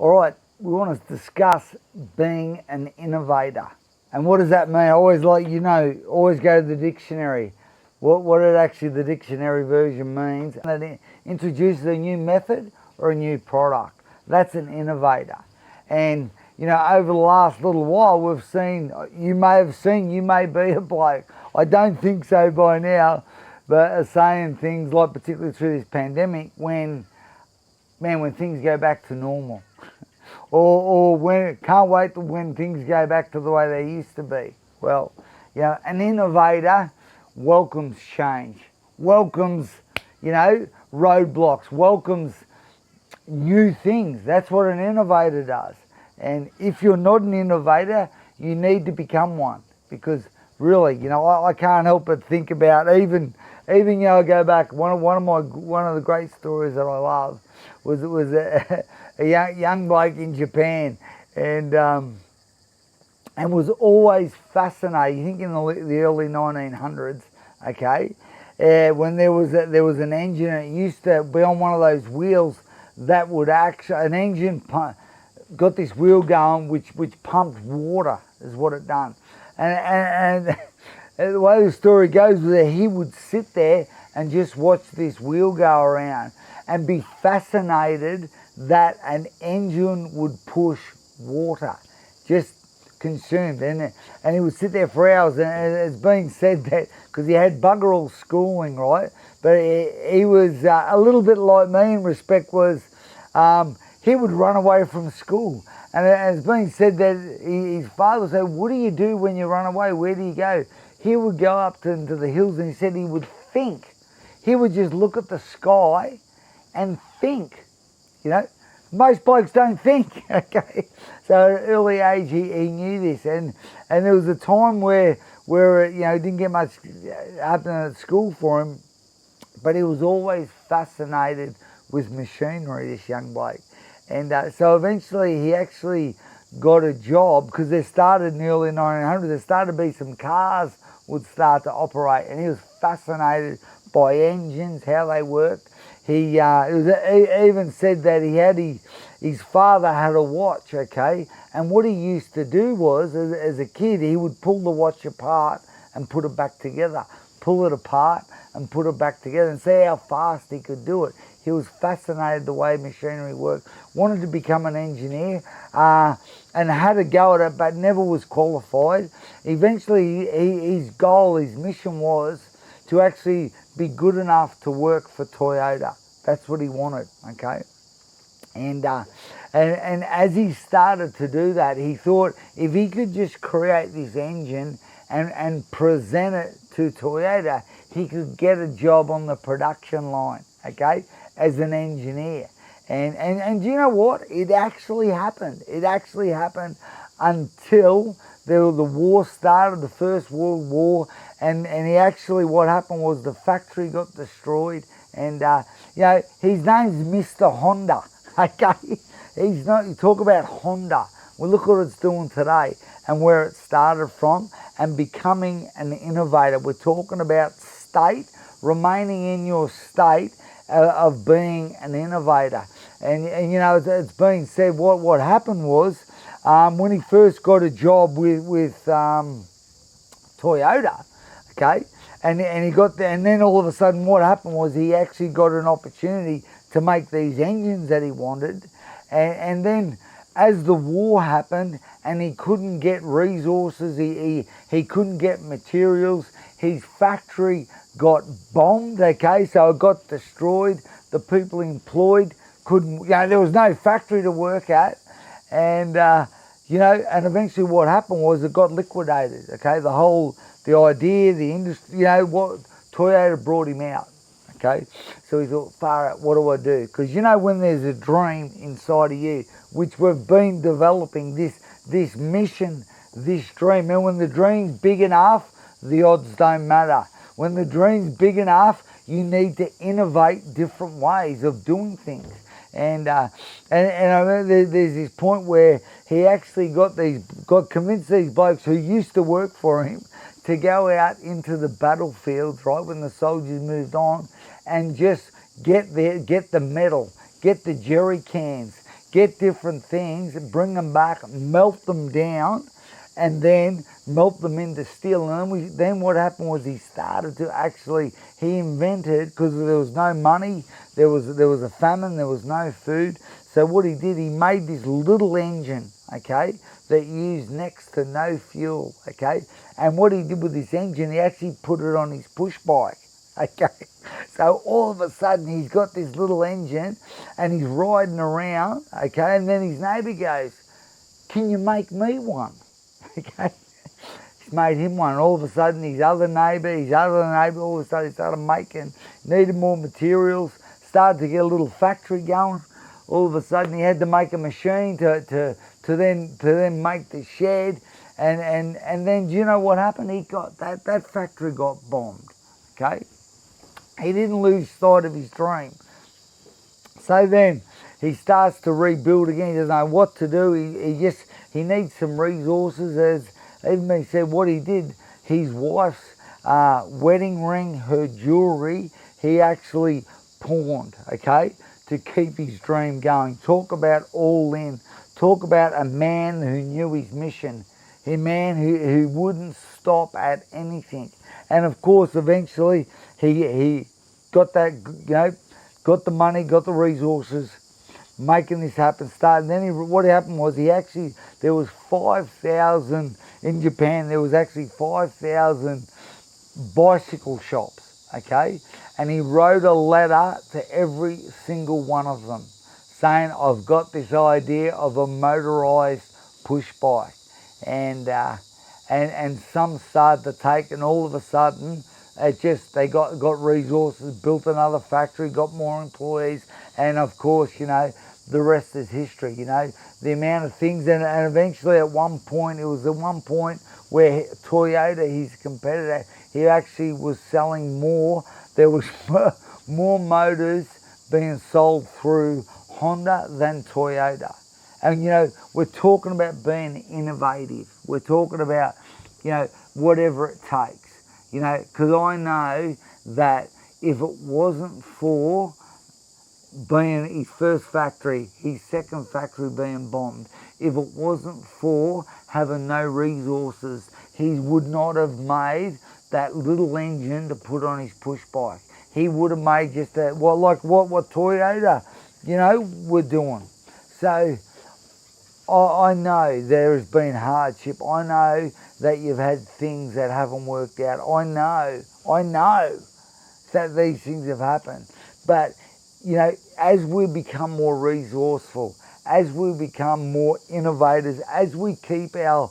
All right, we want to discuss being an innovator. And what does that mean? I always always go to the dictionary. What it actually, the dictionary version means. And it introduces a new method or a new product. That's an innovator. And, over the last little while, we've seen, you may be a bloke. I don't think so by now, but are saying things like, particularly through this pandemic, when things go back to normal. or can't wait when things go back to the way they used to be. Well, an innovator welcomes change, welcomes, roadblocks, welcomes new things. That's what an innovator does. And if you're not an innovator, you need to become one, because really, I can't help but think about even I go back. One of the great stories that I love was a young bloke in Japan, and was always fascinated. You think in the early 1900s, okay, when there was an engine, and it used to be on one of those wheels that would an engine got this wheel going which pumped water, is what it done, and the way the story goes was that he would sit there and just watch this wheel go around and be fascinated that an engine would push water, just consumed. And he would sit there for hours, and it's being said that, because he had bugger all schooling, right? But he was a little bit like me in respect, was he would run away from school. And it's being said that his father would say, "What do you do when you run away? Where do you go?" He would go up into the hills, and he said he would think. He would just look at the sky and think. Most blokes don't think, okay? So at an early age, he knew this. And there was a time where didn't get much happening at school for him, but he was always fascinated with machinery, this young bloke. And so eventually he actually got a job, because there started in the early 1900s, there started to be some cars would start to operate, and he was fascinated by engines, how they worked. He even said that his father had a watch, okay, and what he used to do was, as a kid, he would pull the watch apart and put it back together, pull it apart and put it back together, and see how fast he could do it. He was fascinated the way machinery worked, wanted to become an engineer, and had a go at it, but never was qualified. Eventually, his goal, his mission was to actually be good enough to work for Toyota. That's what he wanted, okay? And as he started to do that, he thought if he could just create this engine and present it to Toyota, he could get a job on the production line, okay, as an engineer. And you know what? It actually happened. It actually happened until the war started, the First World War, and what happened was the factory got destroyed, and his name's Mr. Honda, okay? You talk about Honda. Well, look what it's doing today and where it started from, and becoming an innovator. We're talking about remaining in your state of being an innovator. And it's being said what happened was, when he first got a job with Toyota, okay, and he got there, and then all of a sudden what happened was he actually got an opportunity to make these engines that he wanted, and then as the war happened and he couldn't get resources, he couldn't get materials, his factory got bombed, okay, so it got destroyed, the people employed couldn't, there was no factory to work at, and and eventually what happened was it got liquidated, okay, the idea, the industry, what Toyota brought him out, okay, so he thought, far out, what do I do? Because when there's a dream inside of you, which we've been developing, this mission, this dream, and when the dream's big enough, the odds don't matter. When the dream's big enough, you need to innovate different ways of doing things. And I remember there's this point where he actually got convinced these blokes who used to work for him to go out into the battlefields, right, when the soldiers moved on, and just get the metal, get the jerry cans, get different things, bring them back, melt them down, and then melt them into steel. And then what happened was he started to he invented, because there was no money, there was a famine, there was no food. So what he did, he made this little engine, okay, that used next to no fuel, okay. And what he did with this engine, he actually put it on his push bike, okay. So all of a sudden he's got this little engine and he's riding around, okay. And then his neighbour goes, "Can you make me one?" Okay. He's made him one. All of a sudden his other neighbour, all of a sudden he started making, needed more materials, started to get a little factory going. All of a sudden he had to make a machine to then make the shed. And then do you know what happened? He got that factory got bombed. Okay? He didn't lose sight of his dream. So then he starts to rebuild again. He doesn't know what to do. He needs some resources. As even he said, what he did, his wife's wedding ring, her jewellery, he actually pawned, okay, to keep his dream going. Talk about all in. Talk about a man who knew his mission. A man who wouldn't stop at anything. And of course, eventually, he got that, got the money, got the resources, making this happen. What happened was there was 5,000, in Japan, there was actually 5,000 bicycle shops, okay? And he wrote a letter to every single one of them saying, "I've got this idea of a motorised push bike." And some started to take, and all of a sudden, they got resources, built another factory, got more employees, and of course, the rest is history. The amount of things, and eventually it was at one point where Toyota, his competitor, he actually was selling more. There was more motors being sold through Honda than Toyota. And, we're talking about being innovative. We're talking about, whatever it takes, because I know that if it wasn't for being his first factory, his second factory being bombed, if it wasn't for having no resources, he would not have made that little engine to put on his push bike. He would have made just what Toyota, were doing. So I know there has been hardship. I know that you've had things that haven't worked out. I know that these things have happened. But, as we become more resourceful, as we become more innovators, as we keep our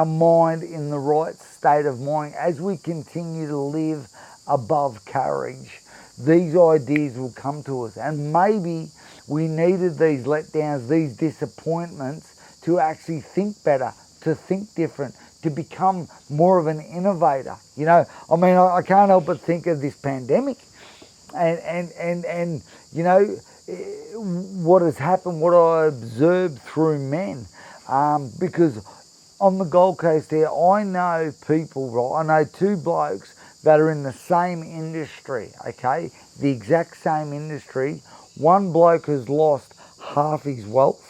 mind in the right state of mind, as we continue to live above courage, these ideas will come to us. And maybe we needed these letdowns, these disappointments, to actually think better, to think different, to become more of an innovator. I can't help but think of this pandemic and what has happened, what I observed through men. Because on the Gold Coast here, I know people, right? I know two blokes that are in the same industry, okay? The exact same industry. One bloke has lost half his wealth,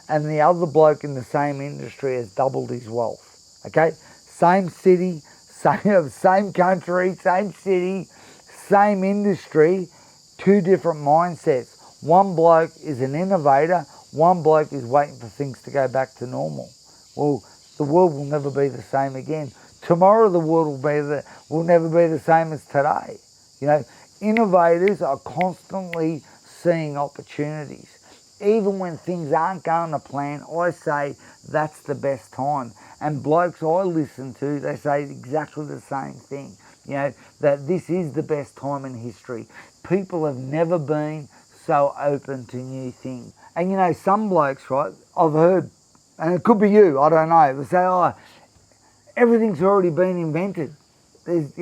and the other bloke in the same industry has doubled his wealth, okay? Same city, same country, same city, same industry, two different mindsets. One bloke is an innovator, one bloke is waiting for things to go back to normal. Well, the world will never be the same again. Tomorrow the world will never be the same as today. Innovators are constantly seeing opportunities. Even when things aren't going to plan, I say that's the best time. And blokes I listen to, they say exactly the same thing. That this is the best time in history. People have never been so open to new things. And some blokes, right, I've heard, and it could be you, I don't know, they say, everything's already been invented. There's,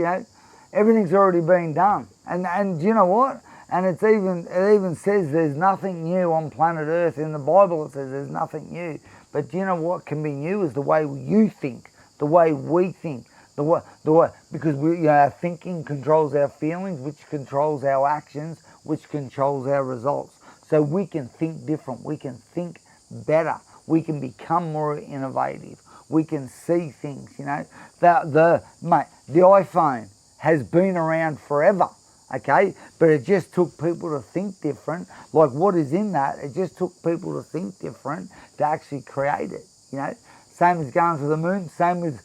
everything's already been done. And you know what? And it even says there's nothing new on planet Earth. In the Bible it says there's nothing new. But you know what can be new is the way you think, the way we think, the way because our thinking controls our feelings, which controls our actions, which controls our results. So we can think different. We can think better. We can become more innovative. We can see things, you know. The iPhone has been around forever, okay? But it just took people to think different. Like what is in that, it just took people to think different to actually create it, you know. Same as going to the moon, same as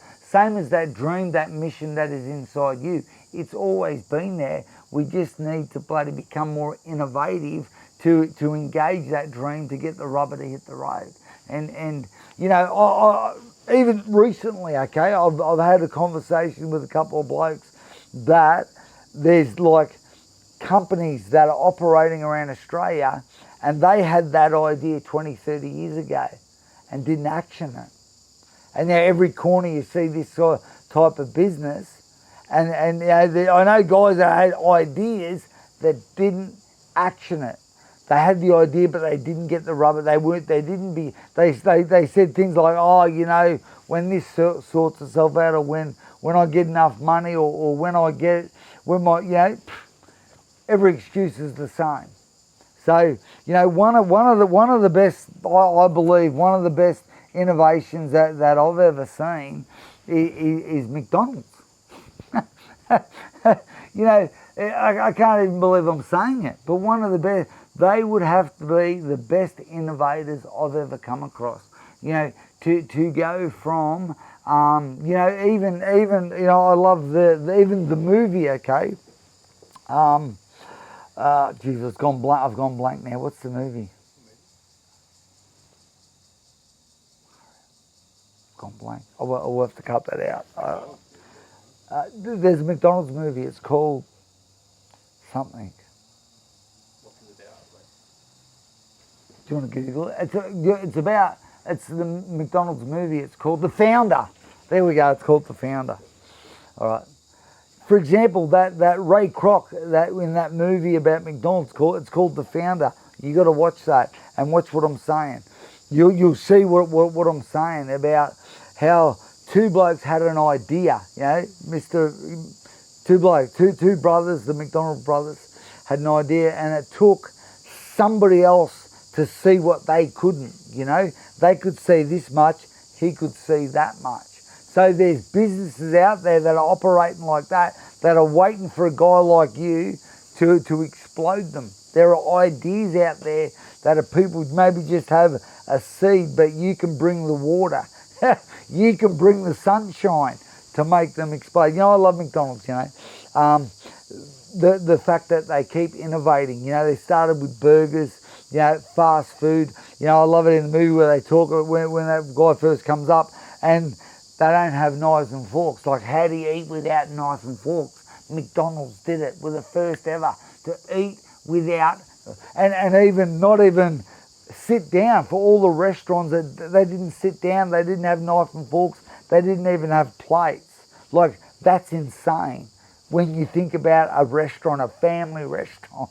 that dream, that mission that is inside you. It's always been there. We just need to bloody become more innovative to engage that dream, to get the rubber to hit the road. And you know, I even recently, okay, I've had a conversation with a couple of blokes that there's like companies that are operating around Australia, and they had that idea 20, 30 years ago and didn't action it. And now every corner you see this sort of type of business, and you know, I know guys that had ideas that didn't action it. They had the idea, but they didn't get the rubber. They said things like, oh, you know, when this sorts itself out, or when I get enough money, or when you know, every excuse is the same. So, you know, one of the best, I believe, one of the best innovations that I've ever seen is McDonald's. You know, I can't even believe I'm saying it, but one of the best. They would have to be the best innovators I've ever come across. You know, to go from, you know, even you know, I love even the movie. Okay, geez, I've gone blank now. What's the movie? Gone blank. I'll have to cut that out. There's a McDonald's movie. It's called something. Do you want to Google it? It's the McDonald's movie. It's called The Founder. There we go. It's called The Founder. All right. For example, that Ray Kroc, that in that movie about McDonald's, it's called The Founder. You got to watch that and watch what I'm saying. You'll see what I'm saying about how two blokes had an idea. You know, two brothers, the McDonald brothers, had an idea, and it took somebody else to see what they couldn't, you know. They could see this much, he could see that much. So there's businesses out there that are operating like that are waiting for a guy like you to explode them. There are ideas out there that are people maybe just have a seed, but you can bring the water. You can bring the sunshine to make them explode. You know, I love McDonald's, you know. The fact that they keep innovating. You know, they started with burgers, you know, fast food. You know, I love it in the movie where they talk when that guy first comes up and they don't have knives and forks. Like, how do you eat without knives and forks? McDonald's did it. We're the first ever to eat without, and even not even sit down. For all the restaurants, they didn't sit down. They didn't have knives and forks. They didn't even have plates. Like, that's insane when you think about a restaurant, a family restaurant.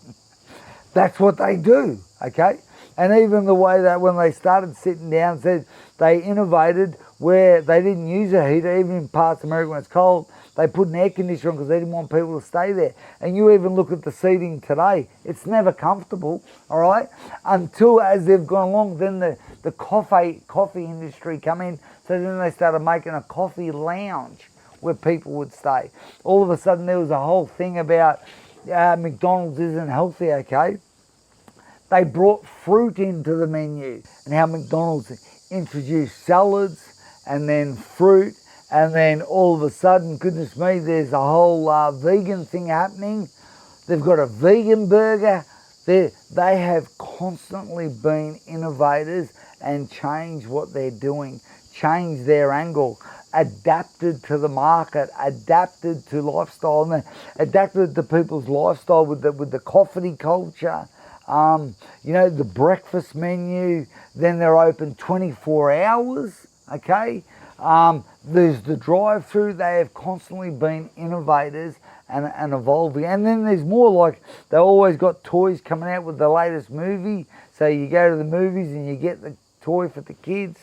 That's what they do, okay? And even the way that when they started sitting down, said they innovated where they didn't use a heater, even in parts of America when it's cold, they put an air conditioner on because they didn't want people to stay there. And you even look at the seating today, it's never comfortable, all right? Until as they've gone along, then the coffee industry come in, so then they started making a coffee lounge where people would stay. All of a sudden there was a whole thing about McDonald's isn't healthy, okay? They brought fruit into the menu, and how McDonald's introduced salads and then fruit, and then all of a sudden, goodness me, there's a whole vegan thing happening. They've got a vegan burger. They have constantly been innovators and changed what they're doing, changed their angle, adapted to the market, adapted to lifestyle, and adapted to people's lifestyle with the coffee culture. You know, the breakfast menu, then they're open 24 hours, okay? There's the drive-through. They have constantly been innovators and evolving. And then there's more, like they always got toys coming out with the latest movie. So you go to the movies and you get the toy for the kids.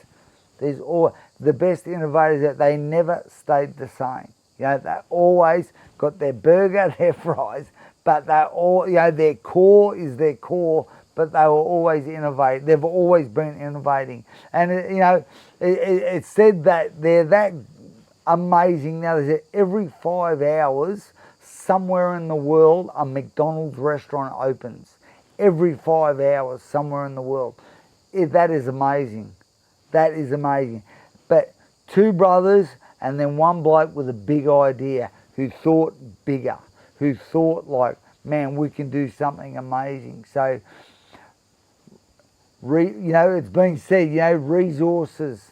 There's all the best innovators that they never stayed the same. You know, they always got their burger, their fries, but they're all, you know, their core is their core, but they were always innovating. They've always been innovating. And, it's said that they're that amazing now. They said every 5 hours, somewhere in the world, a McDonald's restaurant opens. Every 5 hours, somewhere in the world. That is amazing. That is amazing. But 2 brothers and then 1 bloke with a big idea who thought bigger, who thought like, man, we can do something amazing. So, it's been said, resources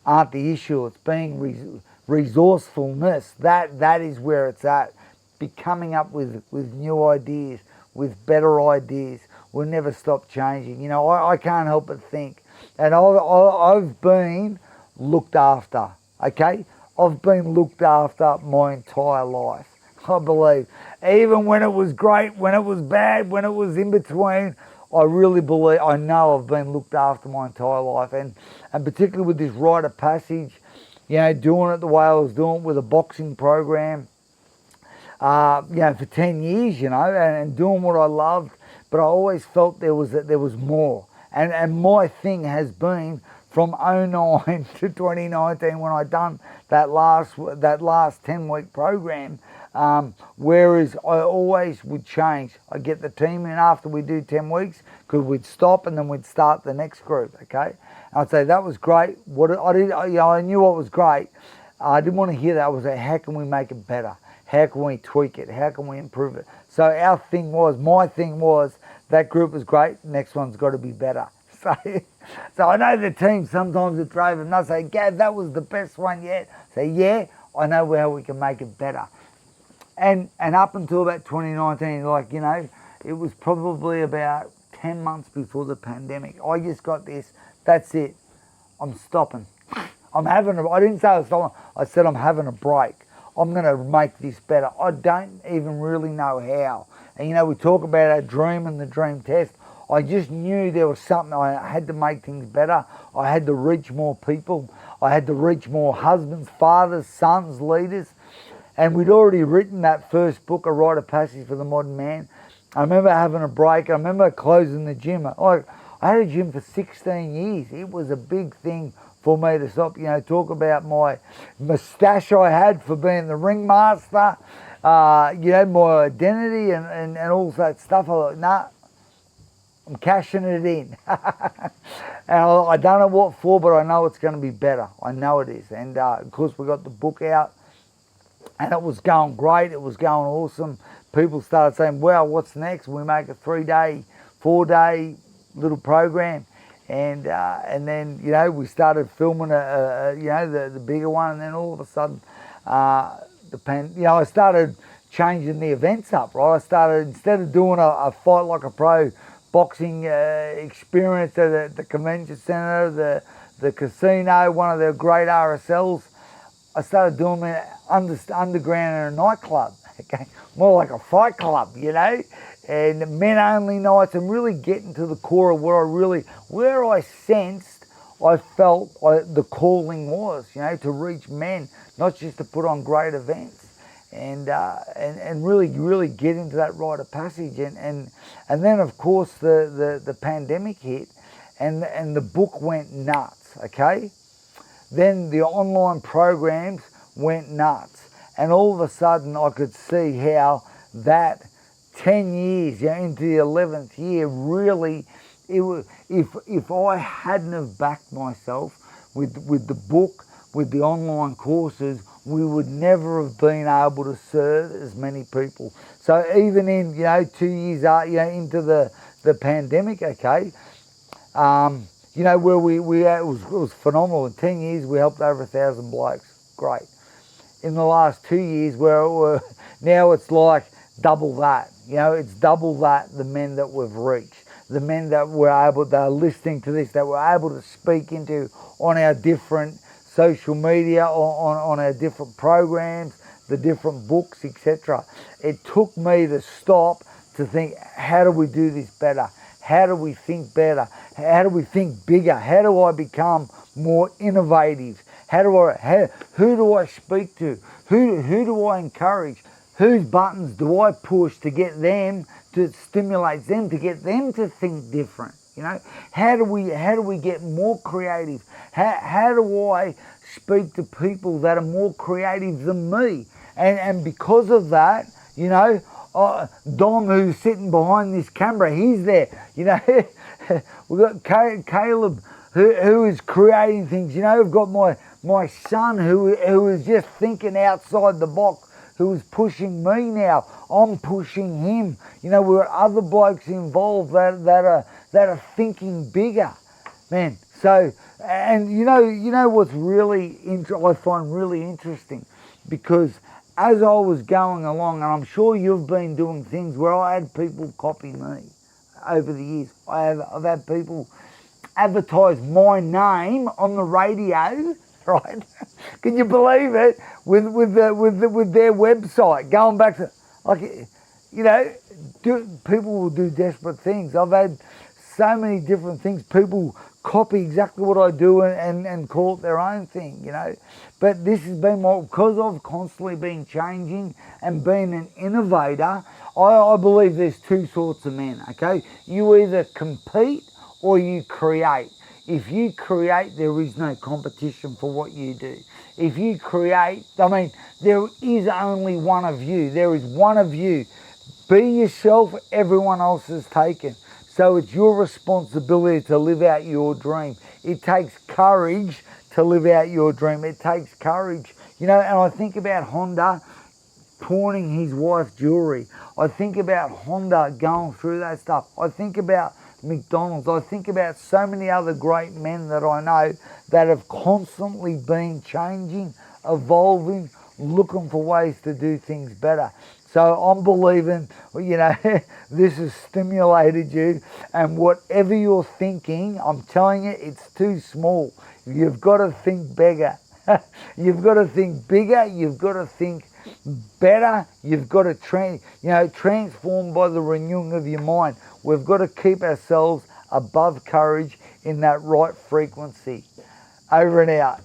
aren't the issue. It's being resourcefulness. That is where it's at. Be coming up with new ideas, with better ideas. We'll never stop changing. I can't help but think. And I've been looked after, okay? I've been looked after my entire life, I believe. Even when it was great, when it was bad, when it was in between, I really believe, I know I've been looked after my entire life. And particularly with this rite of passage, doing it the way I was doing it with a boxing program, for 10 years, and doing what I loved. But I always felt there was more. And my thing has been from 2009 to 2019 when I done that last 10-week program. Whereas I always would change. I'd get the team in after we do 10 weeks because we'd stop and then we'd start the next group, okay? And I'd say, that was great. I knew what was great. I didn't want to hear that. I was like, how can we make it better? How can we tweak it? How can we improve it? So my thing was, that group was great, next one's got to be better. So I know the team, sometimes it drove them nuts. Say, Gav, that was the best one yet. Say, yeah, I know how we can make it better. And up until about 2019, it was probably about 10 months before the pandemic. I just got this, that's it, I'm stopping. I didn't say I was stopping, I said I'm having a break. I'm going to make this better. I don't even really know how. And we talk about our dream and the dream test. I just knew there was something. I had to make things better. I had to reach more people. I had to reach more husbands, fathers, sons, leaders. And we'd already written that first book, A Rite of Passage for the Modern Man. I remember having a break. I remember closing the gym. I had a gym for 16 years. It was a big thing for me to stop, talk about my moustache I had for being the ringmaster, my identity and all that stuff. I thought, nah, I'm cashing it in. And I don't know what for, but I know it's going to be better. I know it is. And of course, we got the book out, and it was going great. It was going awesome. People started saying, well, what's next? We make a 3-day, 4-day little program. And then, we started filming, the bigger one. And then all of a sudden, I started changing the events up, right? I started, instead of doing a fight like a pro boxing experience at the convention centre, the casino, one of the great RSLs, I started doing it underground in a nightclub, okay? More like a fight club, and men-only nights, and really getting to the core of where I sensed, I felt the calling was, to reach men, not just to put on great events, and really get into that rite of passage, and then of course the pandemic hit, and the book went nuts, okay? Then the online programs went nuts, and all of a sudden I could see how that 10 years, into the 11th year, really, it was, if I hadn't have backed myself with the book, with the online courses, we would never have been able to serve as many people. So even in, 2 years into the pandemic, okay, where it was phenomenal. In 10 years, we helped over 1,000 blokes. Great. In the last 2 years, now it's like double that. It's double that, the men that we've reached, the men that are listening to this, that we're able to speak into on our different social media, on our different programs, the different books, etc. It took me to stop to think, how do we do this better? How do we think better? How do we think bigger? How do I become more innovative? Who do I speak to? Who do I encourage? whose buttons do I push to get them, to stimulate them, to get them to think different? You know, how do we get more creative? How do I speak to people that are more creative than me? And because of that, you know, Dom, who's sitting behind this camera, he's there. You know, we've got Caleb, who is creating things. You know, we've got my son who is just thinking outside the box, who is pushing me now. I'm pushing him. You know, we've got other blokes involved that are thinking bigger, man. So, and you know what's really I find really interesting, because as I was going along, and I'm sure you've been doing things where I had people copy me over the years. I've had people advertise my name on the radio, right? Can you believe it? With their website, going back to, like, you know, people will do desperate things. I've had so many different things. People copy exactly what I do and call it their own thing, you know. But this has been because I've constantly been changing and being an innovator. I believe there's two sorts of men, okay? You either compete or you create. If you create, there is no competition for what you do. If you create, I mean, there is only one of you. There is one of you. Be yourself, everyone else is taken. So it's your responsibility to live out your dream. It takes courage to live out your dream. It takes courage. You know, and I think about Honda pawning his wife's jewellery. I think about Honda going through that stuff. I think about McDonald's. I think about so many other great men that I know that have constantly been changing, evolving, looking for ways to do things better. So I'm believing, you know, this has stimulated you, and whatever you're thinking, I'm telling you, it's too small. You've got to think bigger. You've got to think bigger. You've got to think better. You've got to transform by the renewing of your mind. We've got to keep ourselves above courage in that right frequency. Over and out.